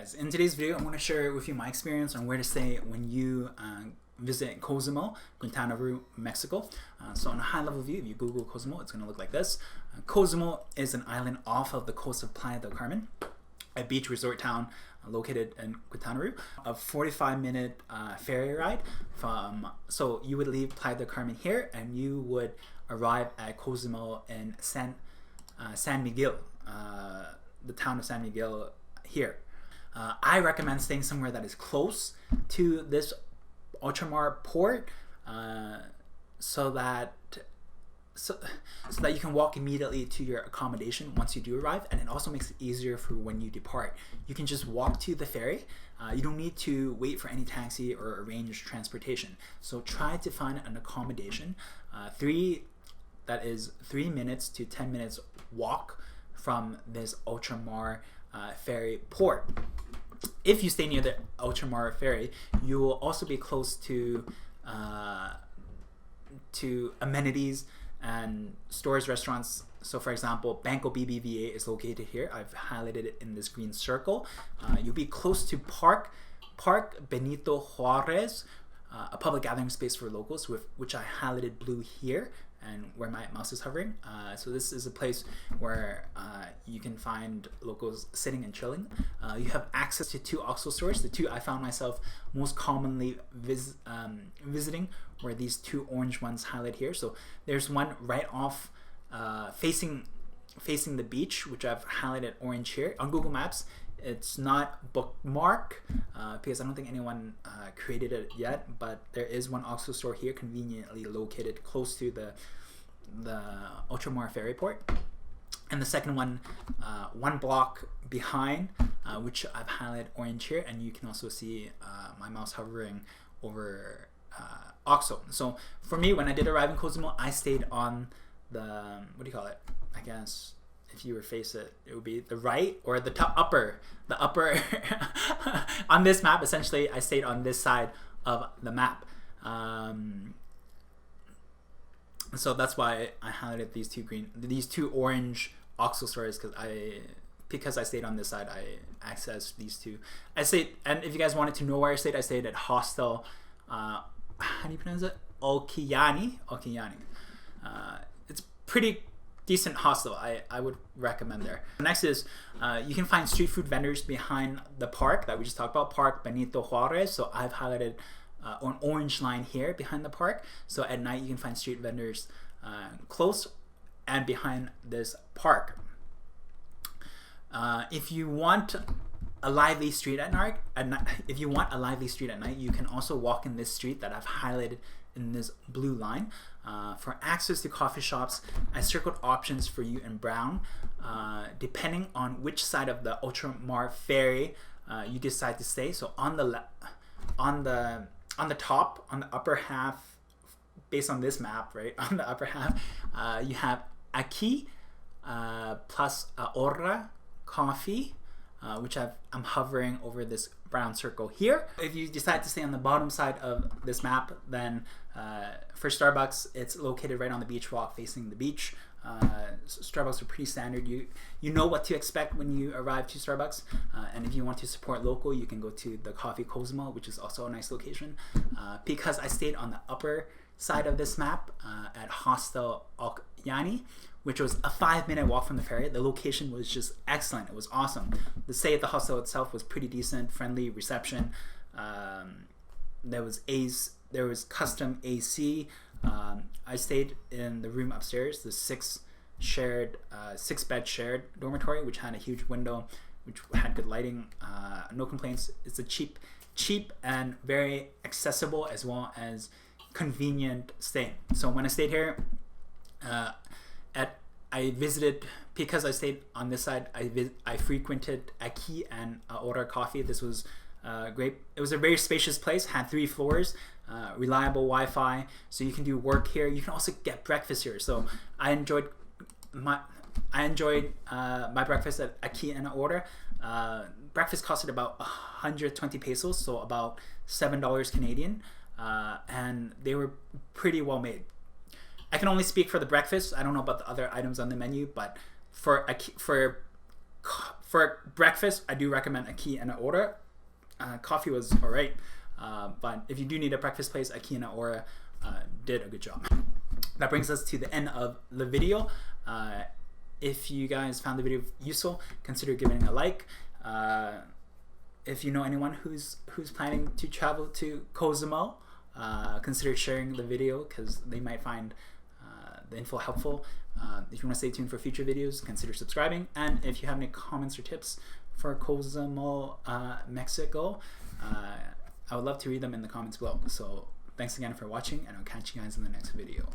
guys, in today's video I'm going to share with you my experience on where to stay when you visit Cozumel, Quintana Roo, Mexico. So on a high level view, if you Google Cozumel, it's going to look like this. Cozumel is an island off of the coast of Playa del Carmen, a beach resort town located in Quintana Roo. A 45-minute ferry ride from, so you would leave Playa del Carmen here and you would arrive at Cozumel in San Miguel, the town of San Miguel here. I recommend staying somewhere that is close to this Ultramar port, so that you can walk immediately to your accommodation once you do arrive, and it also makes it easier for when you depart. You can just walk to the ferry. You don't need to wait for any taxi or arrange transportation. So try to find an accommodation. That is 3 minutes to 10 minutes walk from this Ultramar ferry port. If you stay near the Ultramar ferry, you will also be close to amenities and stores, restaurants. So for example, Banco BBVA is located here. I've highlighted it in this green circle. You'll be close to Parque Benito, Juarez, a public gathering space for locals, which I highlighted blue here and where my mouse is hovering. So this is a place where you can find locals sitting and chilling. You have access to 2 OXXO stores. The 2 I found myself most commonly visiting were these 2 orange ones highlighted here. So there's one right off facing the beach, which I've highlighted orange here. On Google Maps, it's not bookmarked because I don't think anyone created it yet, but there is one OXXO store here conveniently located close to the Ultramar ferry port. And the second one, 1 block behind, which I've highlighted orange here, and you can also see my mouse hovering over OXXO. So for me, when I did arrive in Cozumel, I stayed on the, what do you call it? I guess if you were face it, it would be the right or the upper on this map. Essentially, I stayed on this side of the map. So that's why I highlighted these two orange OXXO stores, because I stayed on this side, I accessed these 2. I stayed, and if you guys wanted to know where I stayed at Hostel, how do you pronounce it? Auikyani. It's pretty decent hostel. I would recommend there. Next is you can find street food vendors behind the park that we just talked about, Parque Benito, Juarez. So I've highlighted an orange line here behind the park. So at night you can find street vendors close and behind this park. If you want a lively street at night, you can also walk in this street that I've highlighted in this blue line. For access to coffee shops, I circled options for you in brown. Depending on which side of the Ultramar ferry you decide to stay. So on the top, on the upper half, based on this map, right, on the upper half, you have Aqui Ahora Coffee, which I'm hovering over this brown circle here. If you decide to stay on the bottom side of this map, then for Starbucks, it's located right on the beach walk facing the beach. Starbucks are pretty standard. You know what to expect when you arrive to Starbucks. And if you want to support local, you can go to the Coffee Cozumel, which is also a nice location. Because I stayed on the upper side of this map at Hostel Auikyani, which was a 5-minute walk from the ferry. The location was just excellent. It was awesome. The stay at the hostel itself was pretty decent, friendly reception. There was custom AC. I stayed in the room upstairs, the 6-bed shared dormitory, which had a huge window, which had good lighting. No complaints. It's a cheap and very accessible as well as convenient stay. So when I stayed here, I visited, because I stayed on this side, I frequented Aqui Ahora Coffee. This was great. It was a very spacious place, had 3 floors, reliable Wi-Fi, so you can do work here. You can also get breakfast here. So I enjoyed my breakfast at Aqui Ahora. Breakfast costed about 120 pesos, so about $7 Canadian, and they were pretty well made. I can only speak for the breakfast. I don't know about the other items on the menu, but for For breakfast, I do recommend Aqui Ahora. Coffee was alright, but if you do need a breakfast place, Aqui Ahora did a good job. That brings us to the end of the video. If you guys found the video useful, consider giving a like. If you know anyone who's planning to travel to Cozumel, consider sharing the video because they might find the info helpful. If you want to stay tuned for future videos, consider subscribing. And if you have any comments or tips for Cozumel, Mexico, I would love to read them in the comments below. So thanks again for watching, and I'll catch you guys in the next video.